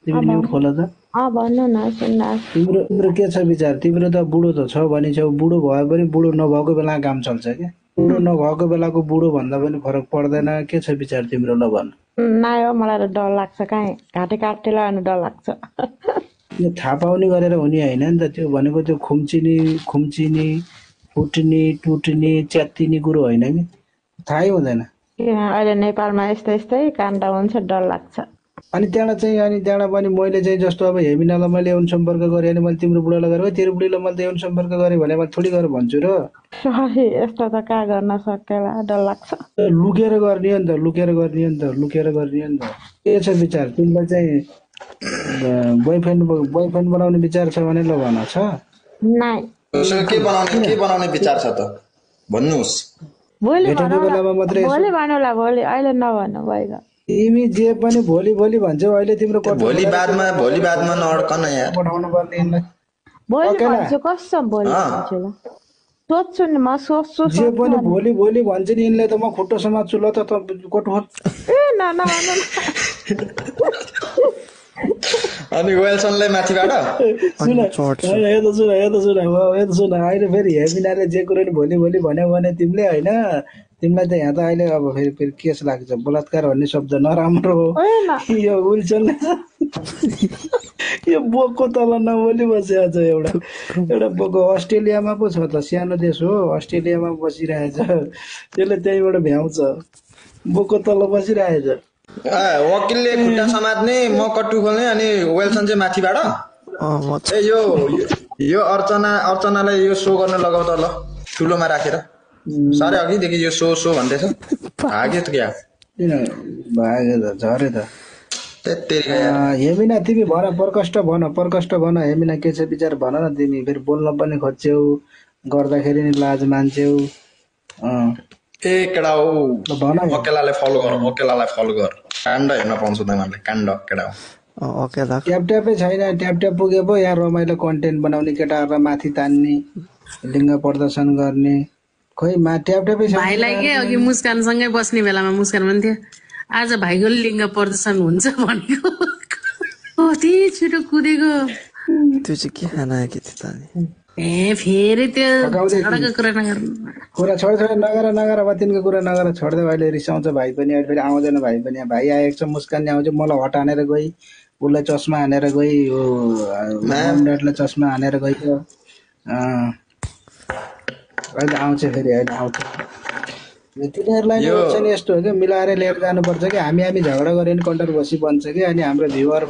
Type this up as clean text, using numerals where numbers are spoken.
तिमी म्युट खोल त। भन्नु न सुन्नुहोस्। तिम्रो तिम्रो के छ विचार? तिम्रो त बुढो त छ भनिछौ, बुढो भए पनि बुढो नभएको बेला काम चल्छ क्या। बुढो नभएको बेलाको बुढो भन्दा पनि फरक पर्दैन। के छ विचार तिम्रो ल भन। नाइ हो, मलाई त डर लाग्छ काहीँ घाँटी काटेला भने डर लाग्छ। यो थाहा पाउने गरेर हुने होइन नि त। त्यो भनेको त्यो खुम्चिने फुट्ने टुट्ने च्यात्तिने कुरो होइन कि, थाहै हुँदैन। अहिले नेपालमा यस्तै यस्तै काण्ड हुन्छ, डर लाग्छ। अनि त्यहाँबाट पनि मैले चाहिँ जस्तो अब हेमिनालाई मैले यौन सम्पर्क गरेँ अनि मैले तिम्रो बुढालाई गरेँ, तेरो बुढीलाई मैले यौन सम्पर्क गरेँ भने मैले थोडी गरेर भन्छु र। सही, यस्तो त कहाँ गर्न सकेला, डर लाग्छ। लुकेर गर्ने हो नि त, लुकेर गर्ने हो नि त, लुकेर गर्ने हो नि त। के छ विचार तिमीलाई चाहिँ? बोयफ्रेन्ड बनाउने विचार छ भने ल भन। छ नाइ। के बनाउने विचार छ त भन्नुस्। भोलि भन्नुला, भोलि, अहिले नभन्नु भइगयो। तिमी जे पनि भोलि भन्छौ। अहिले तिम्रो भोलि बादमा नअड्कन यार। पठाउनु पर्ने भोलि भन्छु, कसम भोलि भन्छु ल। सोध्छु नि, म सोच्छु। जे पनि भोलि भन्छ नि यिनले त म खुट्टो समात्छु ल त कोठोर। न अनि वेल्सनलाई माथिबाट सुन अहिले फेरि हेमिनाले जे कुरो नि भोलि भन्यो भने तिमीले होइन, तिमीलाई त यहाँ त अहिले अब फेरि केस लाग्छ। बलात्कार भन्ने शब्द नराम्रो हो। यो विल्सनले यो बोकको तल नबोली बसेको छ। एउटा बोको अस्ट्रेलियामा पो छ त, सानो देश हो, अस्ट्रेलियामा बसिरहेछ। त्यसले त्यहीँबाट भ्याउँछ, बोकको तल बसिरहेछ। वकिलले खुट्टा समात्ने, म कट्टु खोल्ने, अनि वेल्सन चाहिँ माथिबाट। यो अर्चनालाई यो सो गर्न लगाउ त ल, ठुलोमा राखेर। साह्रै अघिदेखि यो सो भन्दैछ, भाग्यो त क्या भाग्यो त झरे त। हेमिना तिमी भन, प्रकष्ट भन। हेमिना के छ विचार भन न तिमी। फेरि बोल्न पनि खोज्छौ, गर्दाखेरि नि लाज मान्छौ। केडा हो, ओकेलालाई फलो गर। काण्ड हेर्न पाउँछु तिमीहरूले, काण्ड केडा हो। ट्यापै छैन, ट्याप पुगे पो यहाँ रमाइलो कन्टेन्ट बनाउने, केटाहरूलाई माथि तान्ने, लिङ्ग प्रदर्शन गर्ने। खोइ ट्यापै छैन। भाइलाई के अघि मुस्कानसँगै बस्ने बेलामा मुस्कान भन्थ्यो, आज भाइको लिङ्ग प्रदर्शन हुन्छ भनेको। कति छिटो कुदेको। त्यो चाहिँ के खाना के थियो त? फेरि त्यो झगडाको कुरा नगर्नु। कुरा छोड नगर अब तिनको कुरा नगर, छोड्दै। अहिले रिसाउँछ भाइ पनि, अहिले फेरि आउँदैन भाइ पनि। भाइ आएको छ, मुस्कान आउँछ, मलाई हट हानेर गई, उसलाई चस्मा हानेर गई, होमडाटलाई चस्मा हानेर गइयो। अहिले आउँछ, फेरि अहिले आउँछ। तिनीहरूलाई यस्तो हो कि मिलाएर लिएर जानुपर्छ कि हामी झगडा गऱ्यो भने कन्ट्रोभर्सी बन्छ कि, अनि हाम्रो भ्युअर